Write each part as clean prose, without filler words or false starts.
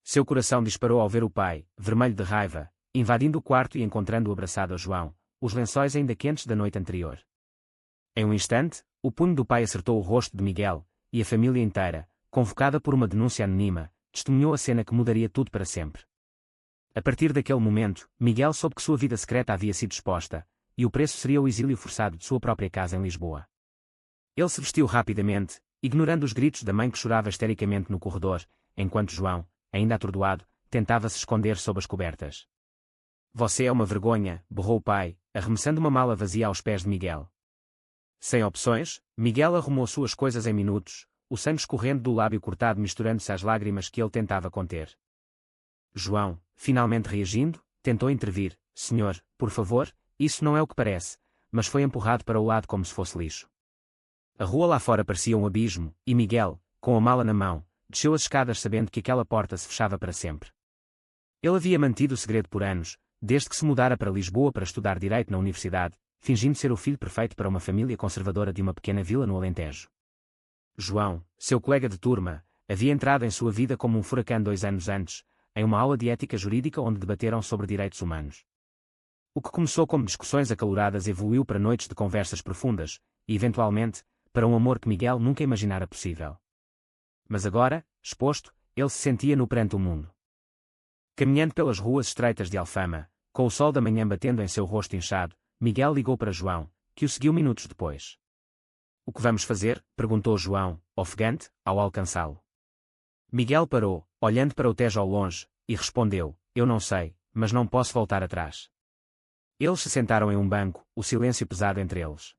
Seu coração disparou ao ver o pai, vermelho de raiva, invadindo o quarto e encontrando-o abraçado a João, os lençóis ainda quentes da noite anterior. Em um instante, o punho do pai acertou o rosto de Miguel, e a família inteira, convocada por uma denúncia anônima, testemunhou a cena que mudaria tudo para sempre. A partir daquele momento, Miguel soube que sua vida secreta havia sido exposta, e o preço seria o exílio forçado de sua própria casa em Lisboa. Ele se vestiu rapidamente, ignorando os gritos da mãe que chorava histericamente no corredor, enquanto João, ainda atordoado, tentava se esconder sob as cobertas. Você é uma vergonha, berrou o pai, arremessando uma mala vazia aos pés de Miguel. Sem opções, Miguel arrumou suas coisas em minutos, o sangue escorrendo do lábio cortado misturando-se às lágrimas que ele tentava conter. João, finalmente reagindo, tentou intervir. Senhor, por favor, isso não é o que parece, mas foi empurrado para o lado como se fosse lixo. A rua lá fora parecia um abismo, e Miguel, com a mala na mão, desceu as escadas sabendo que aquela porta se fechava para sempre. Ele havia mantido o segredo por anos, desde que se mudara para Lisboa para estudar Direito na universidade, fingindo ser o filho perfeito para uma família conservadora de uma pequena vila no Alentejo. João, seu colega de turma, havia entrado em sua vida como um furacão 2 anos antes, em uma aula de ética jurídica onde debateram sobre direitos humanos. O que começou como discussões acaloradas evoluiu para noites de conversas profundas, e eventualmente, para um amor que Miguel nunca imaginara possível. Mas agora, exposto, ele se sentia nu perante o mundo. Caminhando pelas ruas estreitas de Alfama, com o sol da manhã batendo em seu rosto inchado, Miguel ligou para João, que o seguiu minutos depois. O que vamos fazer? Perguntou João, ofegante, ao alcançá-lo. Miguel parou, olhando para o Tejo ao longe, e respondeu, eu não sei, mas não posso voltar atrás. Eles se sentaram em um banco, o silêncio pesado entre eles.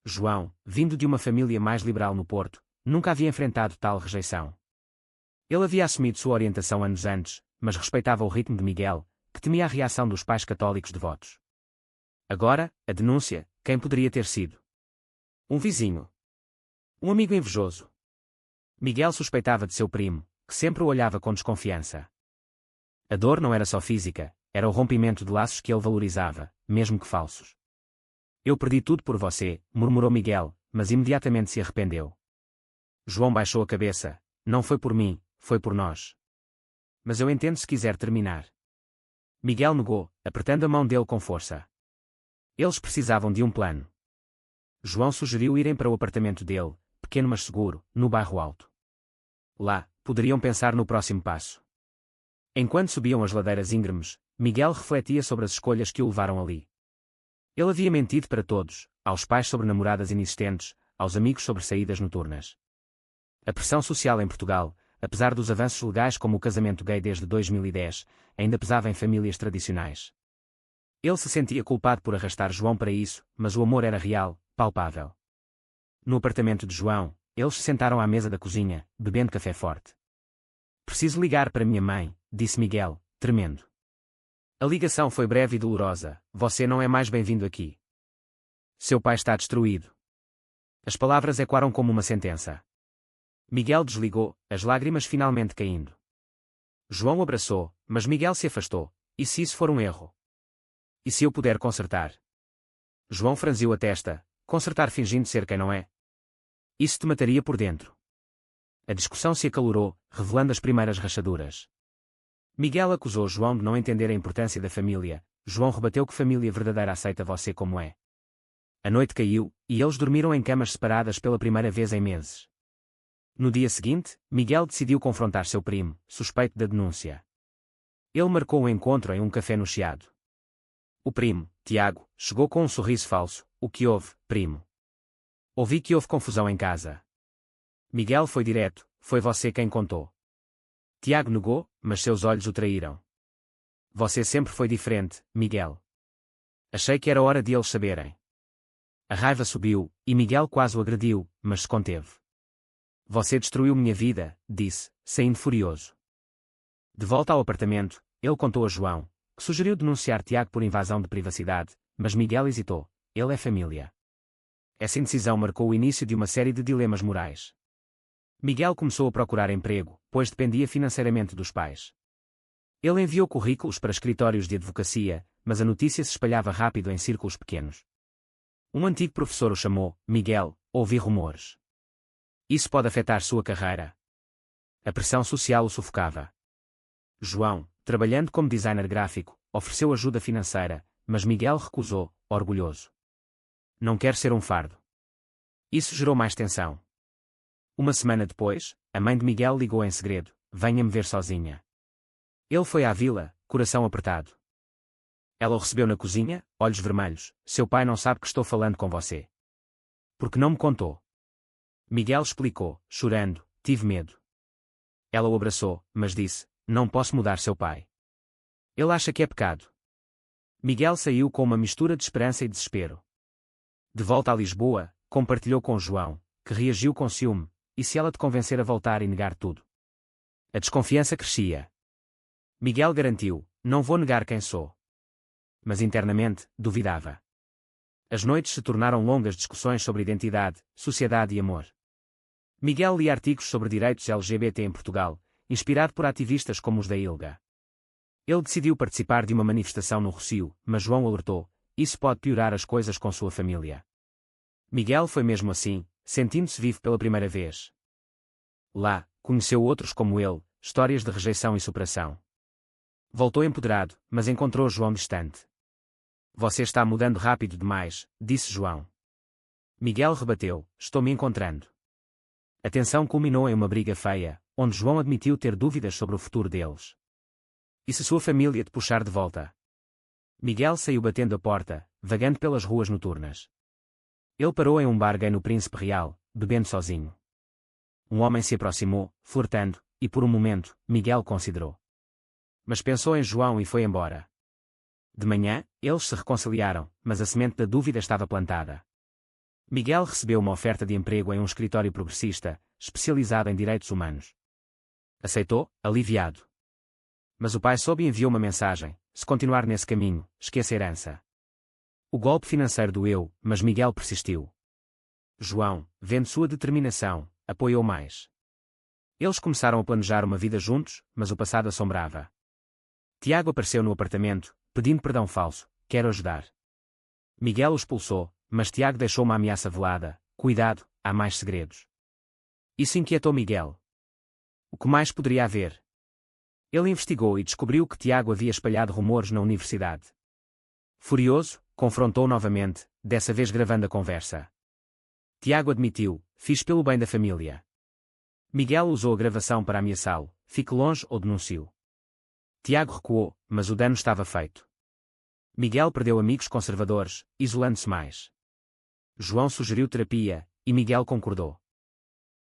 João, vindo de uma família mais liberal no Porto, nunca havia enfrentado tal rejeição. Ele havia assumido sua orientação anos antes, mas respeitava o ritmo de Miguel, que temia a reação dos pais católicos devotos. Agora, a denúncia, quem poderia ter sido? Um vizinho. Um amigo invejoso. Miguel suspeitava de seu primo, que sempre o olhava com desconfiança. A dor não era só física, era o rompimento de laços que ele valorizava, mesmo que falsos. Eu perdi tudo por você, murmurou Miguel, mas imediatamente se arrependeu. João baixou a cabeça. Não foi por mim, foi por nós. Mas eu entendo se quiser terminar. Miguel negou, apertando a mão dele com força. Eles precisavam de um plano. João sugeriu irem para o apartamento dele, pequeno mas seguro, no bairro Alto. Lá, poderiam pensar no próximo passo. Enquanto subiam as ladeiras íngremes, Miguel refletia sobre as escolhas que o levaram ali. Ele havia mentido para todos, aos pais sobre namoradas inexistentes, aos amigos sobre saídas noturnas. A pressão social em Portugal, apesar dos avanços legais como o casamento gay desde 2010, ainda pesava em famílias tradicionais. Ele se sentia culpado por arrastar João para isso, mas o amor era real, palpável. No apartamento de João, eles se sentaram à mesa da cozinha, bebendo café forte. Preciso ligar para minha mãe, disse Miguel, tremendo. A ligação foi breve e dolorosa. Você não é mais bem-vindo aqui. Seu pai está destruído. As palavras ecoaram como uma sentença. Miguel desligou, as lágrimas finalmente caindo. João o abraçou, mas Miguel se afastou. E se isso for um erro? E se eu puder consertar? João franziu a testa. Consertar fingindo ser quem não é? Isso te mataria por dentro. A discussão se acalorou, revelando as primeiras rachaduras. Miguel acusou João de não entender a importância da família. João rebateu que família verdadeira aceita você como é. A noite caiu, e eles dormiram em camas separadas pela primeira vez em meses. No dia seguinte, Miguel decidiu confrontar seu primo, suspeito da denúncia. Ele marcou um encontro em um café no Chiado. O primo, Tiago, chegou com um sorriso falso. O que houve, primo? Ouvi que houve confusão em casa. Miguel foi direto, foi você quem contou. Tiago negou, mas seus olhos o traíram. Você sempre foi diferente, Miguel. Achei que era hora de eles saberem. A raiva subiu, e Miguel quase o agrediu, mas se conteve. Você destruiu minha vida, disse, saindo furioso. De volta ao apartamento, ele contou a João, que sugeriu denunciar Tiago por invasão de privacidade, mas Miguel hesitou. Ele é família. Essa indecisão marcou o início de uma série de dilemas morais. Miguel começou a procurar emprego, pois dependia financeiramente dos pais. Ele enviou currículos para escritórios de advocacia, mas a notícia se espalhava rápido em círculos pequenos. Um antigo professor o chamou. Miguel, ouvi rumores. Isso pode afetar sua carreira. A pressão social o sufocava. João, trabalhando como designer gráfico, ofereceu ajuda financeira, mas Miguel recusou, orgulhoso. Não quer ser um fardo. Isso gerou mais tensão. Uma semana depois, a mãe de Miguel ligou em segredo: venha-me ver sozinha. Ele foi à vila, coração apertado. Ela o recebeu na cozinha, olhos vermelhos: seu pai não sabe que estou falando com você. Porque não me contou? Miguel explicou, chorando: tive medo. Ela o abraçou, mas disse: não posso mudar seu pai. Ele acha que é pecado. Miguel saiu com uma mistura de esperança e desespero. De volta a Lisboa, compartilhou com João, que reagiu com ciúme: e se ela te convencer a voltar e negar tudo? A desconfiança crescia. Miguel garantiu: não vou negar quem sou. Mas internamente, duvidava. As noites se tornaram longas discussões sobre identidade, sociedade e amor. Miguel lia artigos sobre direitos LGBT em Portugal, inspirado por ativistas como os da ILGA. Ele decidiu participar de uma manifestação no Rossio, mas João alertou: isso pode piorar as coisas com sua família. Miguel foi mesmo assim, sentindo-se vivo pela primeira vez. Lá, conheceu outros como ele, histórias de rejeição e superação. Voltou empoderado, mas encontrou João distante. Você está mudando rápido demais, disse João. Miguel rebateu: estou me encontrando. A tensão culminou em uma briga feia, onde João admitiu ter dúvidas sobre o futuro deles. E se sua família te puxar de volta? Miguel saiu batendo a porta, vagando pelas ruas noturnas. Ele parou em um bar gay no Príncipe Real, bebendo sozinho. Um homem se aproximou, flertando, e por um momento, Miguel considerou. Mas pensou em João e foi embora. De manhã, eles se reconciliaram, mas a semente da dúvida estava plantada. Miguel recebeu uma oferta de emprego em um escritório progressista, especializado em direitos humanos. Aceitou, aliviado. Mas o pai soube e enviou uma mensagem: se continuar nesse caminho, esqueça a herança. O golpe financeiro doeu, mas Miguel persistiu. João, vendo sua determinação, apoiou mais. Eles começaram a planejar uma vida juntos, mas o passado assombrava. Tiago apareceu no apartamento, pedindo perdão falso: quero ajudar. Miguel o expulsou, mas Tiago deixou uma ameaça velada: cuidado, há mais segredos. Isso inquietou Miguel. O que mais poderia haver? Ele investigou e descobriu que Tiago havia espalhado rumores na universidade. Furioso, confrontou novamente, dessa vez gravando a conversa. Tiago admitiu: fiz pelo bem da família. Miguel usou a gravação para ameaçá-lo: fique longe ou denuncio. Tiago recuou, mas o dano estava feito. Miguel perdeu amigos conservadores, isolando-se mais. João sugeriu terapia, e Miguel concordou.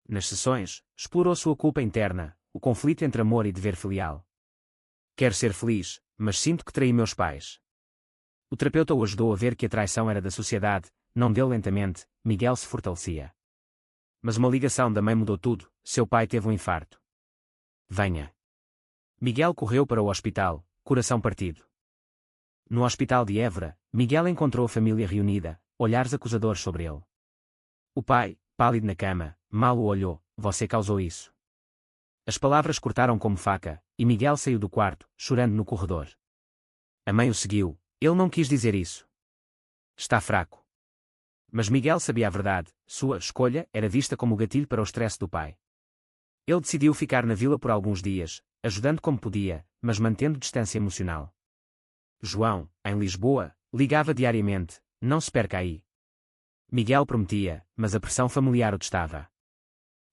Nas sessões, explorou sua culpa interna, o conflito entre amor e dever filial. Quero ser feliz, mas sinto que traí meus pais. O terapeuta o ajudou a ver que a traição era da sociedade, não dele. Lentamente, Miguel se fortalecia. Mas uma ligação da mãe mudou tudo: seu pai teve um infarto. Venha. Miguel correu para o hospital, coração partido. No hospital de Évora, Miguel encontrou a família reunida, olhares acusadores sobre ele. O pai, pálido na cama, mal o olhou: você causou isso. As palavras cortaram como faca, e Miguel saiu do quarto, chorando no corredor. A mãe o seguiu: ele não quis dizer isso. Está fraco. Mas Miguel sabia a verdade: sua escolha era vista como gatilho para o estresse do pai. Ele decidiu ficar na vila por alguns dias, ajudando como podia, mas mantendo distância emocional. João, em Lisboa, ligava diariamente: não se perca aí. Miguel prometia, mas a pressão familiar o testava.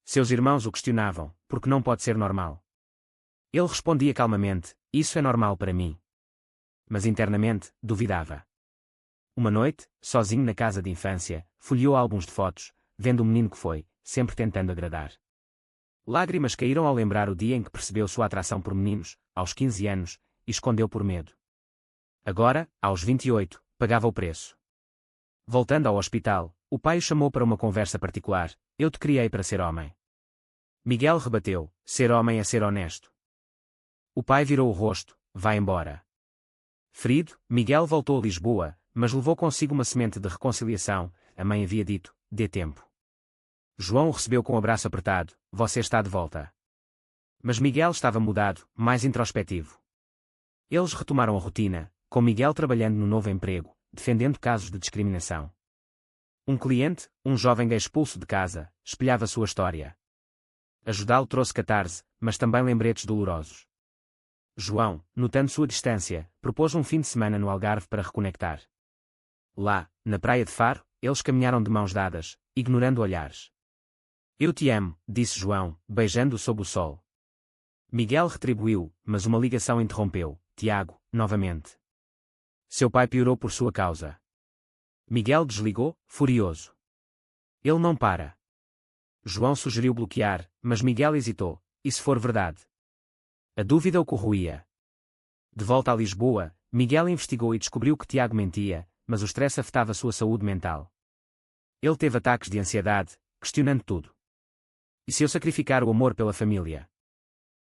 Seus irmãos o questionavam: porque não pode ser normal? Ele respondia calmamente: isso é normal para mim. Mas internamente, duvidava. Uma noite, sozinho na casa de infância, folheou álbuns de fotos, vendo o menino que foi, sempre tentando agradar. Lágrimas caíram ao lembrar o dia em que percebeu sua atração por meninos, aos 15 anos, e escondeu por medo. Agora, aos 28, pagava o preço. Voltando ao hospital, o pai o chamou para uma conversa particular: eu te criei para ser homem. Miguel rebateu: ser homem é ser honesto. O pai virou o rosto: vá embora. Ferido, Miguel voltou a Lisboa, mas levou consigo uma semente de reconciliação: a mãe havia dito, dê tempo. João o recebeu com um abraço apertado: você está de volta. Mas Miguel estava mudado, mais introspectivo. Eles retomaram a rotina, com Miguel trabalhando no novo emprego, defendendo casos de discriminação. Um cliente, um jovem gay expulso de casa, espelhava sua história. Ajudá-lo trouxe catarse, mas também lembretes dolorosos. João, notando sua distância, propôs um fim de semana no Algarve para reconectar. Lá, na praia de Faro, eles caminharam de mãos dadas, ignorando olhares. Eu te amo, disse João, beijando-o sob o sol. Miguel retribuiu, mas uma ligação interrompeu. Tiago, novamente. Seu pai piorou por sua causa. Miguel desligou, furioso. Ele não para. João sugeriu bloquear, mas Miguel hesitou. E se for verdade? A dúvida o corroía. De volta a Lisboa, Miguel investigou e descobriu que Tiago mentia, mas o stress afetava sua saúde mental. Ele teve ataques de ansiedade, questionando tudo. E se eu sacrificar o amor pela família?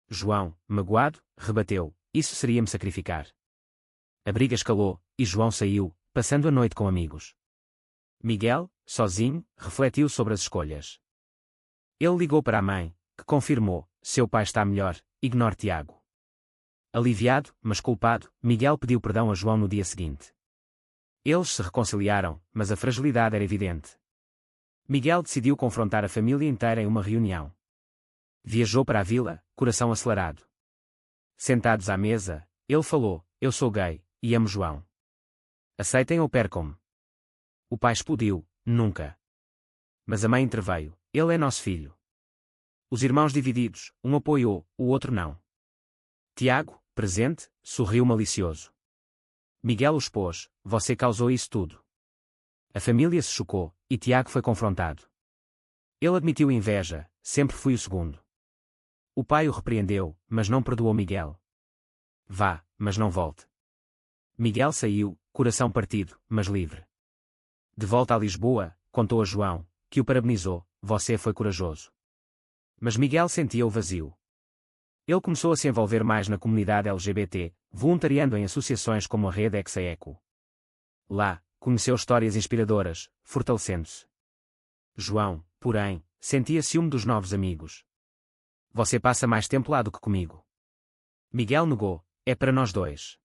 João, magoado, rebateu. Isso seria me sacrificar. A briga escalou, e João saiu, passando a noite com amigos. Miguel, sozinho, refletiu sobre as escolhas. Ele ligou para a mãe, que confirmou: seu pai está melhor, ignore Tiago. Aliviado, mas culpado, Miguel pediu perdão a João no dia seguinte. Eles se reconciliaram, mas a fragilidade era evidente. Miguel decidiu confrontar a família inteira em uma reunião. Viajou para a vila, coração acelerado. Sentados à mesa, ele falou: eu sou gay, e amo João. Aceitem ou percam-me. O pai explodiu: nunca. Mas a mãe interveio: ele é nosso filho. Os irmãos divididos, um apoiou, o outro não. Tiago, presente, sorriu malicioso. Miguel o expôs: você causou isso tudo. A família se chocou, e Tiago foi confrontado. Ele admitiu inveja: sempre fui o segundo. O pai o repreendeu, mas não perdoou Miguel. Vá, mas não volte. Miguel saiu, coração partido, mas livre. De volta a Lisboa, contou a João, que o parabenizou: você foi corajoso. Mas Miguel sentia o vazio. Ele começou a se envolver mais na comunidade LGBT, voluntariando em associações como a Rede Exa-Eco. Lá, conheceu histórias inspiradoras, fortalecendo-se. João, porém, sentia ciúme dos novos amigos. Você passa mais tempo lá do que comigo. Miguel negou: é para nós dois.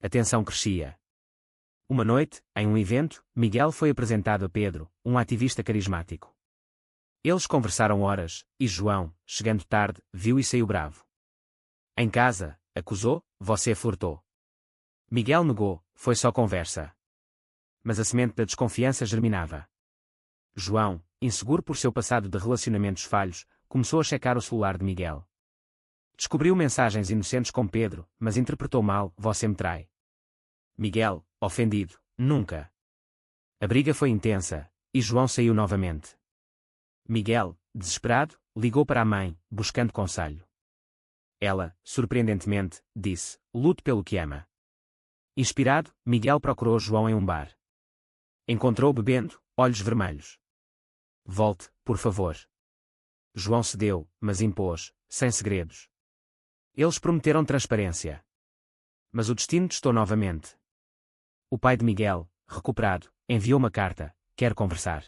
A tensão crescia. Uma noite, em um evento, Miguel foi apresentado a Pedro, um ativista carismático. Eles conversaram horas, e João, chegando tarde, viu e saiu bravo. Em casa, acusou: você furtou. Miguel negou: foi só conversa. Mas a semente da desconfiança germinava. João, inseguro por seu passado de relacionamentos falhos, começou a checar o celular de Miguel. Descobriu mensagens inocentes com Pedro, mas interpretou mal: você me trai. Miguel, ofendido: nunca. A briga foi intensa, e João saiu novamente. Miguel, desesperado, ligou para a mãe, buscando conselho. Ela, surpreendentemente, disse: lute pelo que ama. Inspirado, Miguel procurou João em um bar. Encontrou-o bebendo, olhos vermelhos. Volte, por favor. João cedeu, mas impôs: sem segredos. Eles prometeram transparência. Mas o destino testou novamente. O pai de Miguel, recuperado, enviou uma carta: quer conversar.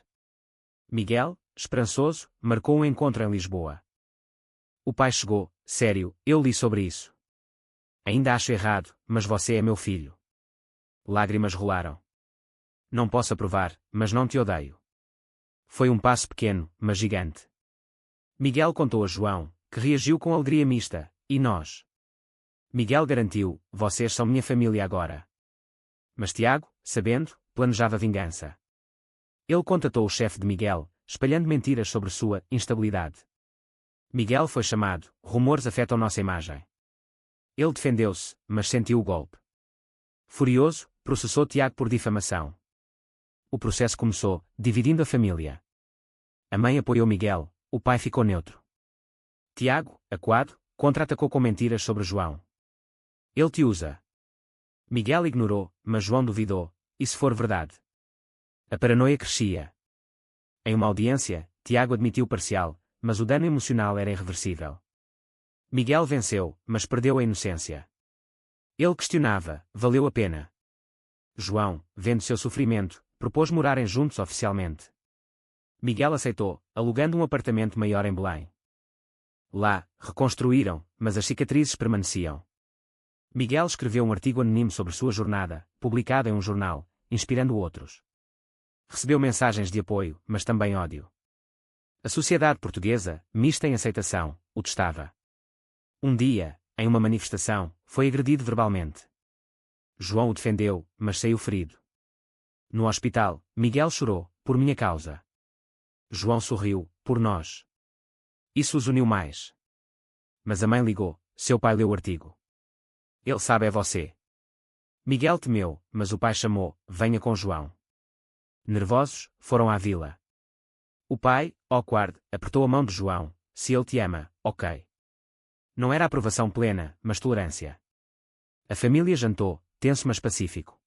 Miguel, esperançoso, marcou um encontro em Lisboa. O pai chegou: sério, eu li sobre isso. Ainda acho errado, mas você é meu filho. Lágrimas rolaram. Não posso aprovar, mas não te odeio. Foi um passo pequeno, mas gigante. Miguel contou a João, que reagiu com alegria mista: e nós? Miguel garantiu: vocês são minha família agora. Mas Tiago, sabendo, planejava vingança. Ele contatou o chefe de Miguel, espalhando mentiras sobre sua instabilidade. Miguel foi chamado: rumores afetam nossa imagem. Ele defendeu-se, mas sentiu o golpe. Furioso, processou Tiago por difamação. O processo começou, dividindo a família. A mãe apoiou Miguel, o pai ficou neutro. Tiago, acuado, contra-atacou com mentiras sobre João. Ele te usa. Miguel ignorou, mas João duvidou: e se for verdade? A paranoia crescia. Em uma audiência, Tiago admitiu parcial, mas o dano emocional era irreversível. Miguel venceu, mas perdeu a inocência. Ele questionava: valeu a pena? João, vendo seu sofrimento, propôs morarem juntos oficialmente. Miguel aceitou, alugando um apartamento maior em Belém. Lá, reconstruíram, mas as cicatrizes permaneciam. Miguel escreveu um artigo anónimo sobre sua jornada, publicado em um jornal, inspirando outros. Recebeu mensagens de apoio, mas também ódio. A sociedade portuguesa, mista em aceitação, o testava. Um dia, em uma manifestação, foi agredido verbalmente. João o defendeu, mas saiu ferido. No hospital, Miguel chorou, por minha causa. João sorriu, por nós. Isso os uniu mais. Mas a mãe ligou, seu pai leu o artigo. Ele sabe é você. Miguel temeu, mas o pai chamou, venha com João. Nervosos, foram à vila. O pai, awkward, apertou a mão de João, se ele te ama, ok. Não era aprovação plena, mas tolerância. A família jantou, tenso mas pacífico.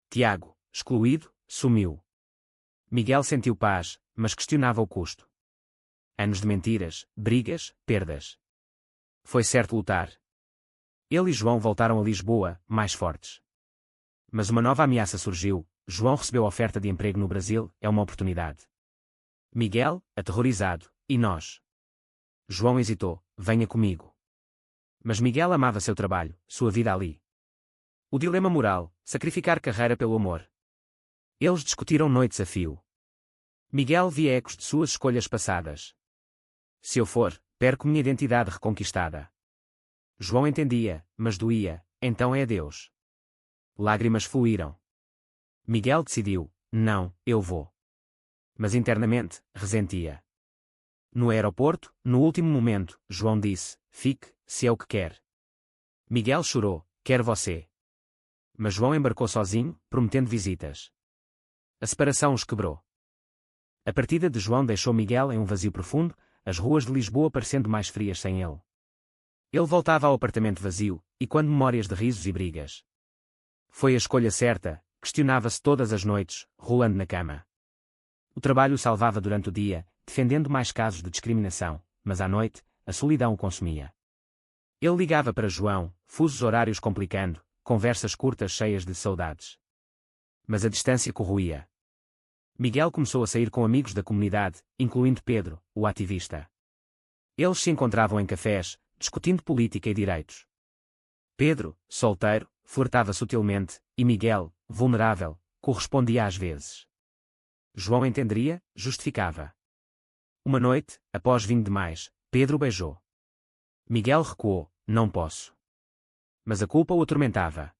Tiago, excluído, sumiu. Miguel sentiu paz, mas questionava o custo. Anos de mentiras, brigas, perdas. Foi certo lutar. Ele e João voltaram a Lisboa, mais fortes. Mas uma nova ameaça surgiu. João recebeu oferta de emprego no Brasil, é uma oportunidade. Miguel, aterrorizado, e nós? João hesitou, venha comigo. Mas Miguel amava seu trabalho, sua vida ali. O dilema moral, sacrificar carreira pelo amor. Eles discutiram noites a fio. Miguel via ecos de suas escolhas passadas. Se eu for, perco minha identidade reconquistada. João entendia, mas doía, então é adeus. Lágrimas fluíram. Miguel decidiu, não, eu vou. Mas internamente, resentia. No aeroporto, no último momento, João disse, fique, se é o que quer. Miguel chorou, quero você. Mas João embarcou sozinho, prometendo visitas. A separação os quebrou. A partida de João deixou Miguel em um vazio profundo, as ruas de Lisboa parecendo mais frias sem ele. Ele voltava ao apartamento vazio, e quando memórias de risos e brigas. Foi a escolha certa, questionava-se todas as noites, rolando na cama. O trabalho o salvava durante o dia, defendendo mais casos de discriminação, mas à noite, a solidão o consumia. Ele ligava para João, fusos horários complicando, conversas curtas cheias de saudades. Mas a distância corroía. Miguel começou a sair com amigos da comunidade, incluindo Pedro, o ativista. Eles se encontravam em cafés, discutindo política e direitos. Pedro, solteiro, flertava sutilmente, e Miguel, vulnerável, correspondia às vezes. João entenderia, justificava. Uma noite, após vinho demais, Pedro beijou. Miguel recuou, não posso. Mas a culpa o atormentava.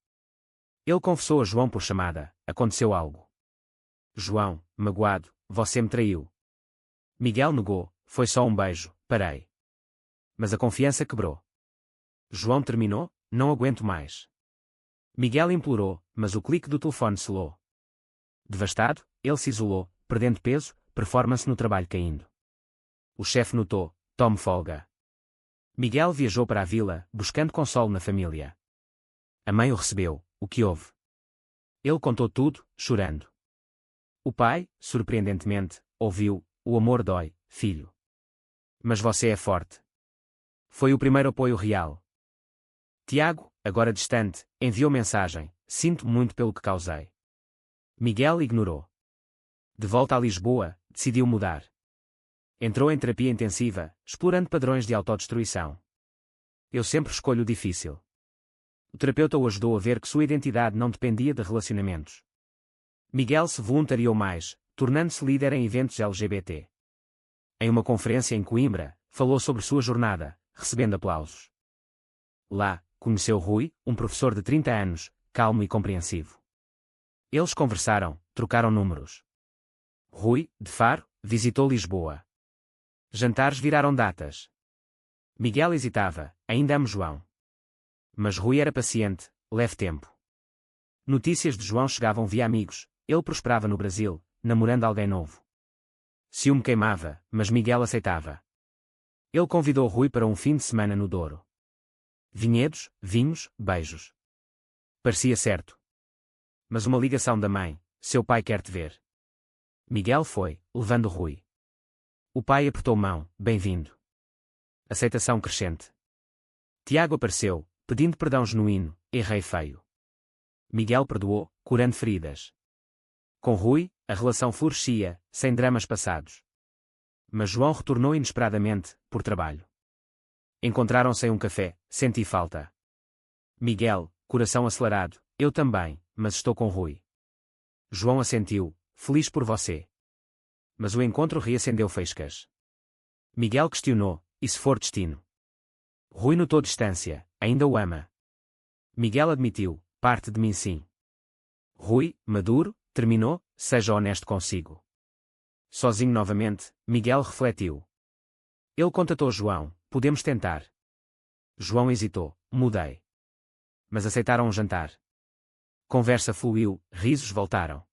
Ele confessou a João por chamada, aconteceu algo. João, magoado, você me traiu. Miguel negou, foi só um beijo, parei. Mas a confiança quebrou. João terminou, não aguento mais. Miguel implorou, mas o clique do telefone selou. Devastado, ele se isolou, perdendo peso, performance no trabalho caindo. O chefe notou, tome folga. Miguel viajou para a vila, buscando consolo na família. A mãe o recebeu, o que houve? Ele contou tudo, chorando. O pai, surpreendentemente, ouviu, o amor dói, filho. Mas você é forte. Foi o primeiro apoio real. Tiago, agora distante, enviou mensagem, sinto muito pelo que causei. Miguel ignorou. De volta a Lisboa, decidiu mudar. Entrou em terapia intensiva, explorando padrões de autodestruição. Eu sempre escolho o difícil. O terapeuta o ajudou a ver que sua identidade não dependia de relacionamentos. Miguel se voluntariou mais, tornando-se líder em eventos LGBT. Em uma conferência em Coimbra, falou sobre sua jornada, recebendo aplausos. Lá, conheceu Rui, um professor de 30 anos, calmo e compreensivo. Eles conversaram, trocaram números. Rui, de Faro, visitou Lisboa. Jantares viraram datas. Miguel hesitava, ainda amo João. Mas Rui era paciente, leve tempo. Notícias de João chegavam via amigos, ele prosperava no Brasil, namorando alguém novo. Ciúme queimava, mas Miguel aceitava. Ele convidou Rui para um fim de semana no Douro. Vinhedos, vinhos, beijos. Parecia certo. Mas uma ligação da mãe, seu pai quer te ver. Miguel foi, levando Rui. O pai apertou mão, bem-vindo. Aceitação crescente. Tiago apareceu, pedindo perdão genuíno, errei feio. Miguel perdoou, curando feridas. Com Rui, a relação florescia, sem dramas passados. Mas João retornou inesperadamente, por trabalho. Encontraram-se em um café, senti falta. Miguel, coração acelerado, eu também, mas estou com Rui. João assentiu, feliz por você. Mas o encontro reacendeu faíscas. Miguel questionou, e se for destino? Rui notou distância, ainda o ama. Miguel admitiu, parte de mim sim. Rui, maduro, terminou, seja honesto consigo. Sozinho novamente, Miguel refletiu. Ele contatou João, podemos tentar. João hesitou, mudei. Mas aceitaram um jantar. Conversa fluiu, risos voltaram.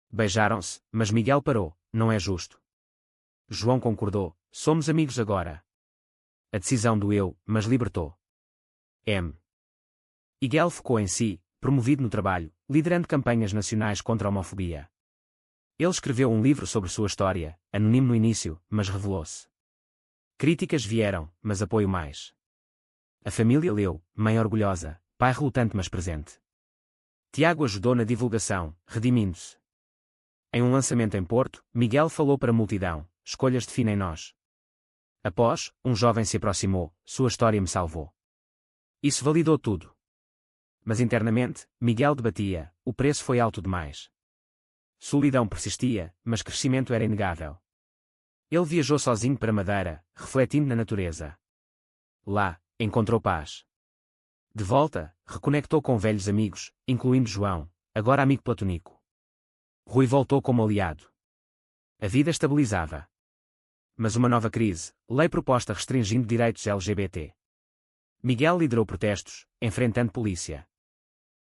Beijaram-se, mas Miguel parou, não é justo. João concordou, somos amigos agora. A decisão doeu, mas libertou. M. Miguel focou em si, promovido no trabalho, liderando campanhas nacionais contra a homofobia. Ele escreveu um livro sobre sua história, anônimo no início, mas revelou-se. Críticas vieram, mas apoio mais. A família leu, mãe orgulhosa, pai relutante mas presente. Tiago ajudou na divulgação, redimindo-se. Em um lançamento em Porto, Miguel falou para a multidão, escolhas definem nós. Após, um jovem se aproximou, sua história me salvou. Isso validou tudo. Mas internamente, Miguel debatia, o preço foi alto demais. Solidão persistia, mas crescimento era inegável. Ele viajou sozinho para Madeira, refletindo na natureza. Lá, encontrou paz. De volta, reconectou com velhos amigos, incluindo João, agora amigo platônico. Rui voltou como aliado. A vida estabilizava. Mas uma nova crise, lei proposta restringindo direitos LGBT. Miguel liderou protestos, enfrentando polícia.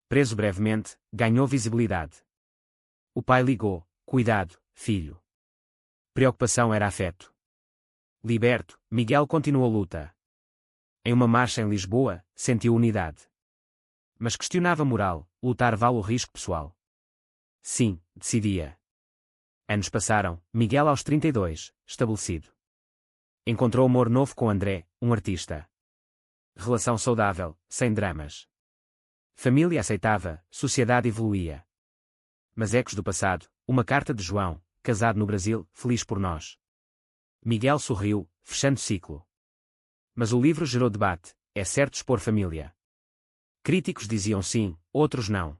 Preso brevemente, ganhou visibilidade. O pai ligou, cuidado, filho. Preocupação era afeto. Liberto, Miguel continuou a luta. Em uma marcha em Lisboa, sentiu unidade. Mas questionava a moral, lutar vale o risco pessoal. Sim, decidia. Anos passaram, Miguel aos 32, estabelecido. Encontrou amor novo com André, um artista. Relação saudável, sem dramas. Família aceitava, sociedade evoluía. Mas ecos do passado, uma carta de João, casado no Brasil, feliz por nós. Miguel sorriu, fechando ciclo. Mas o livro gerou debate, é certo expor família. Críticos diziam sim, outros não.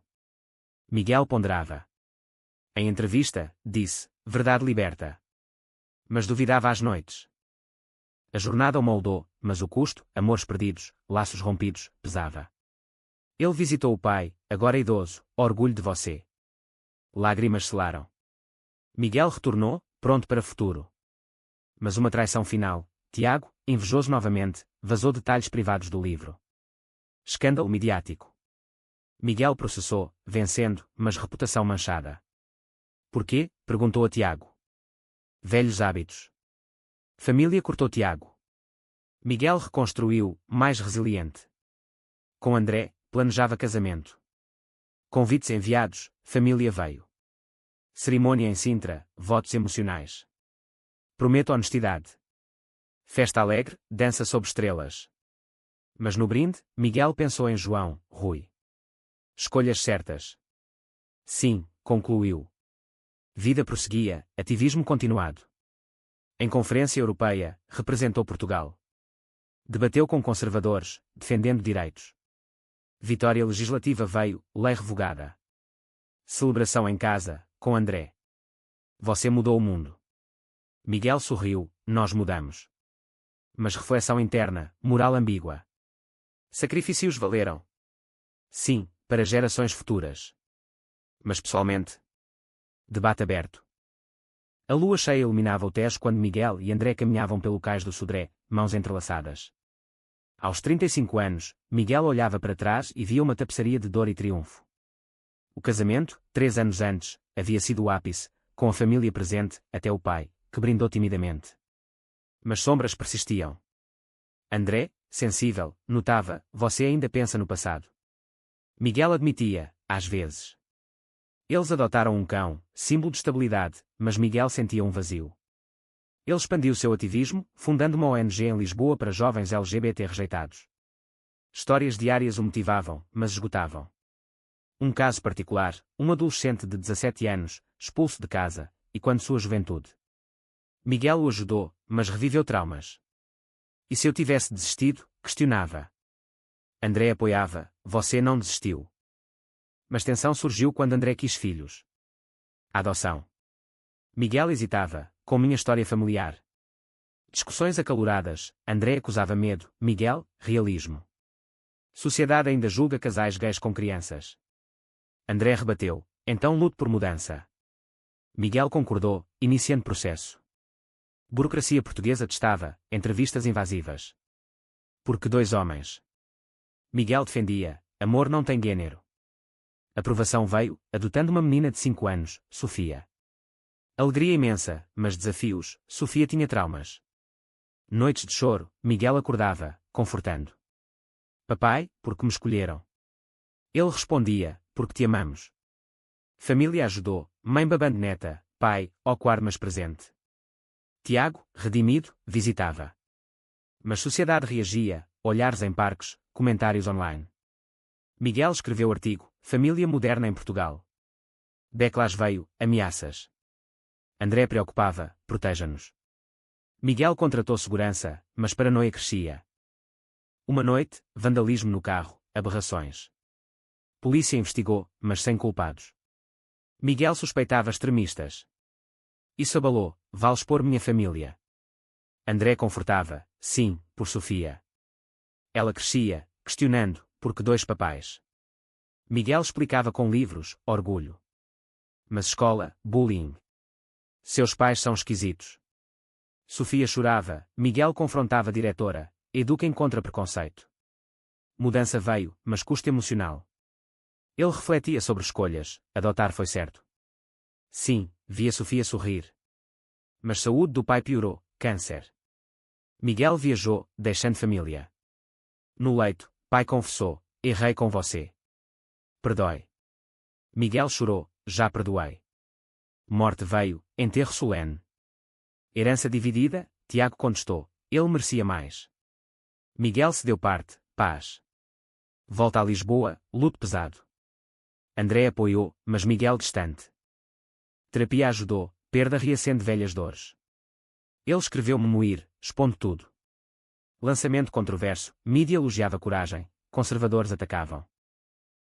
Miguel ponderava. Em entrevista, disse, verdade liberta. Mas duvidava às noites. A jornada o moldou, mas o custo, amores perdidos, laços rompidos, pesava. Ele visitou o pai, agora idoso, orgulho de você. Lágrimas selaram. Miguel retornou, pronto para o futuro. Mas uma traição final, Tiago, invejoso novamente, vazou detalhes privados do livro. Escândalo midiático. Miguel processou, vencendo, mas reputação manchada. Porquê? Perguntou a Tiago. Velhos hábitos. Família cortou Tiago. Miguel reconstruiu, mais resiliente. Com André, planejava casamento. Convites enviados, família veio. Cerimônia em Sintra, votos emocionais. Prometo honestidade. Festa alegre, dança sob estrelas. Mas no brinde, Miguel pensou em João, Rui. Escolhas certas. Sim, concluiu. Vida prosseguia, ativismo continuado. Em conferência europeia, representou Portugal. Debateu com conservadores, defendendo direitos. Vitória legislativa veio, lei revogada. Celebração em casa, com André. Você mudou o mundo. Miguel sorriu, nós mudamos. Mas reflexão interna, moral ambígua. Sacrifícios valeram. Sim, para gerações futuras. Mas pessoalmente. Debate aberto. A lua cheia iluminava o Tejo quando Miguel e André caminhavam pelo cais do Sodré, mãos entrelaçadas. Aos 35 anos, Miguel olhava para trás e via uma tapeçaria de dor e triunfo. O casamento, 3 anos antes, havia sido o ápice, com a família presente, até o pai, que brindou timidamente. Mas sombras persistiam. André, sensível, notava, você ainda pensa no passado. Miguel admitia, às vezes. Eles adotaram um cão, símbolo de estabilidade, mas Miguel sentia um vazio. Ele expandiu seu ativismo, fundando uma ONG em Lisboa para jovens LGBT rejeitados. Histórias diárias o motivavam, mas esgotavam. Um caso particular, um adolescente de 17 anos, expulso de casa, e quando sua juventude. Miguel o ajudou, mas reviveu traumas. E se eu tivesse desistido? Questionava. André apoiava, você não desistiu. Mas tensão surgiu quando André quis filhos. A adoção. Miguel hesitava, com minha história familiar. Discussões acaloradas, André acusava medo, Miguel, realismo. Sociedade ainda julga casais gays com crianças. André rebateu, então luto por mudança. Miguel concordou, iniciando processo. Burocracia portuguesa testava, entrevistas invasivas. Porque dois homens? Miguel defendia, amor não tem gênero. Aprovação veio, adotando uma menina de 5 anos, Sofia. Alegria imensa, mas desafios, Sofia tinha traumas. Noites de choro, Miguel acordava, confortando. Papai, porque me escolheram. Ele respondia, porque te amamos. Família ajudou, mãe babando neta, pai, awkward mas presente. Tiago, redimido, visitava. Mas sociedade reagia, olhares em parques, comentários online. Miguel escreveu artigo, Família moderna em Portugal. Backlash veio, ameaças. André preocupava, proteja-nos. Miguel contratou segurança, mas paranoia crescia. Uma noite, vandalismo no carro, aberrações. Polícia investigou, mas sem culpados. Miguel suspeitava extremistas. Isso abalou, vale expor minha família. André confortava, sim, por Sofia. Ela crescia, questionando, porque dois papais. Miguel explicava com livros, orgulho. Mas escola, bullying. Seus pais são esquisitos. Sofia chorava, Miguel confrontava a diretora, eduquem contra preconceito. Mudança veio, mas custo emocional. Ele refletia sobre escolhas, adotar foi certo. Sim, via Sofia sorrir. Mas saúde do pai piorou, câncer. Miguel viajou, deixando família. No leito, pai confessou, errei com você. Perdoe. Miguel chorou, já perdoei. Morte veio, enterro solene. Herança dividida, Tiago contestou, ele merecia mais. Miguel se deu parte, paz. Volta a Lisboa, luto pesado. André apoiou, mas Miguel distante. Terapia ajudou, perda reacende velhas dores. Ele escreveu Memoir, expondo tudo. Lançamento controverso, mídia elogiava coragem, conservadores atacavam.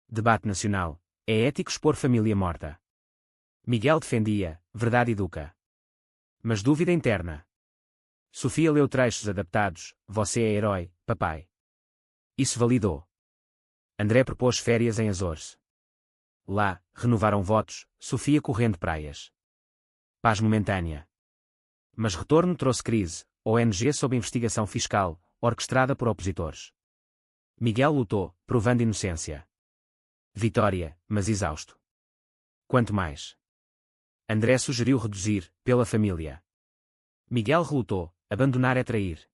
Debate nacional, é ético expor família morta. Miguel defendia, verdade educa. Mas dúvida interna. Sofia leu trechos adaptados, você é herói, papai. Isso validou. André propôs férias em Azores. Lá, renovaram votos, Sofia correndo praias. Paz momentânea. Mas retorno trouxe crise, ONG sob investigação fiscal, orquestrada por opositores. Miguel lutou, provando inocência. Vitória, mas exausto. Quanto mais? André sugeriu reduzir, pela família. Miguel relutou, abandonar é trair.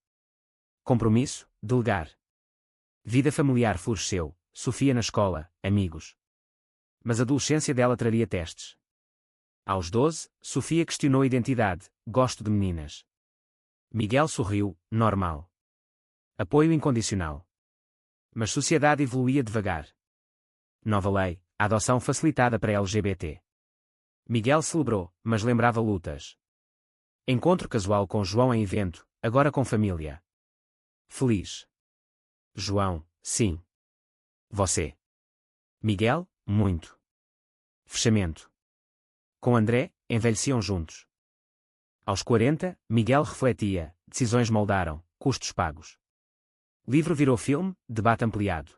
Compromisso, delegar. Vida familiar floresceu, Sofia na escola, amigos. Mas a adolescência dela traria testes. Aos 12, Sofia questionou a identidade, gosto de meninas. Miguel sorriu, normal. Apoio incondicional. Mas sociedade evoluía devagar. Nova lei, a adoção facilitada para LGBT. Miguel celebrou, mas lembrava lutas. Encontro casual com João em evento, agora com família. Feliz. João, sim. Você. Miguel, muito. Fechamento. Com André, envelheciam juntos. Aos 40, Miguel refletia, decisões moldaram, custos pagos. Livro virou filme, debate ampliado.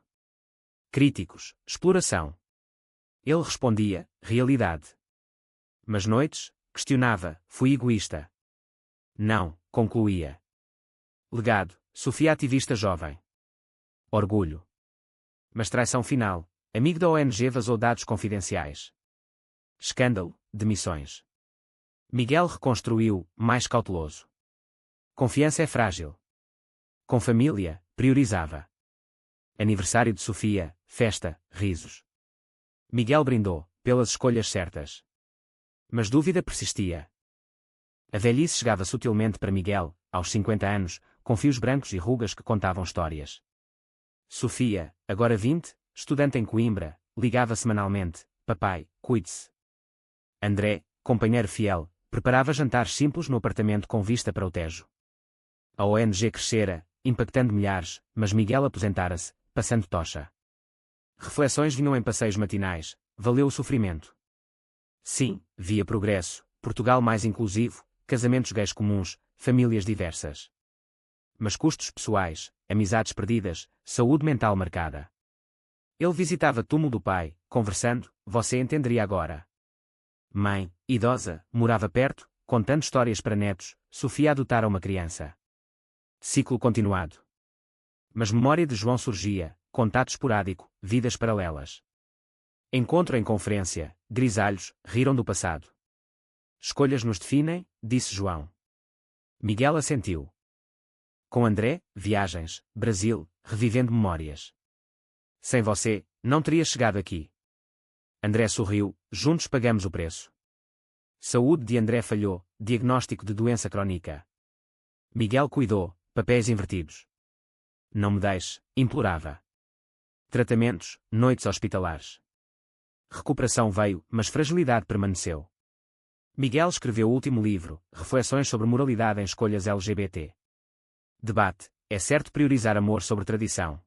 Críticos, exploração. Ele respondia, realidade. Mas noites, questionava, fui egoísta. Não, concluía. Legado, Sofia ativista jovem. Orgulho. Mas traição final, amigo da ONG vazou dados confidenciais. Escândalo, demissões. Miguel reconstruiu, mais cauteloso. Confiança é frágil. Com família, priorizava. Aniversário de Sofia, festa, risos. Miguel brindou, pelas escolhas certas. Mas dúvida persistia. A velhice chegava sutilmente para Miguel, aos 50 anos, com fios brancos e rugas que contavam histórias. Sofia, agora 20, estudante em Coimbra, ligava semanalmente, papai, cuide-se. André, companheiro fiel, preparava jantares simples no apartamento com vista para o Tejo. A ONG crescera, impactando milhares, mas Miguel aposentara-se, passando tocha. Reflexões vinham em passeios matinais, valeu o sofrimento. Sim, via progresso, Portugal mais inclusivo, casamentos gays comuns, famílias diversas. Mas custos pessoais, amizades perdidas, saúde mental marcada. Ele visitava túmulo do pai, conversando, você entenderia agora. Mãe, idosa, morava perto, contando histórias para netos, Sofia adotara uma criança. Ciclo continuado. Mas memória de João surgia, contato esporádico, vidas paralelas. Encontro em conferência, grisalhos, riram do passado. Escolhas nos definem, disse João. Miguel assentiu. Com André, viagens, Brasil, revivendo memórias. Sem você, não teria chegado aqui. André sorriu, juntos pagamos o preço. Saúde de André falhou, diagnóstico de doença crônica. Miguel cuidou, papéis invertidos. Não me deixe, implorava. Tratamentos, noites hospitalares. Recuperação veio, mas fragilidade permaneceu. Miguel escreveu o último livro, Reflexões sobre moralidade em escolhas LGBT. Debate, é certo priorizar amor sobre tradição.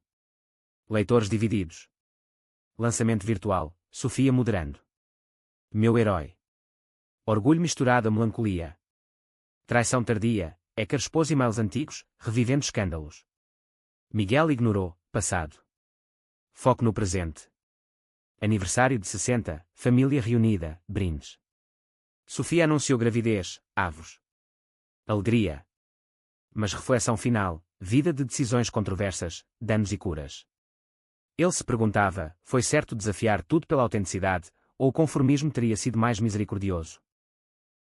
Leitores divididos. Lançamento virtual, Sofia moderando. Meu herói. Orgulho misturado a melancolia. Traição tardia, Écar expôs e-mails antigos, revivendo escândalos. Miguel ignorou, passado. Foco no presente. Aniversário de 60, família reunida, brindes. Sofia anunciou gravidez, avos. Alegria. Mas reflexão final, vida de decisões controversas, danos e curas. Ele se perguntava, foi certo desafiar tudo pela autenticidade, ou o conformismo teria sido mais misericordioso?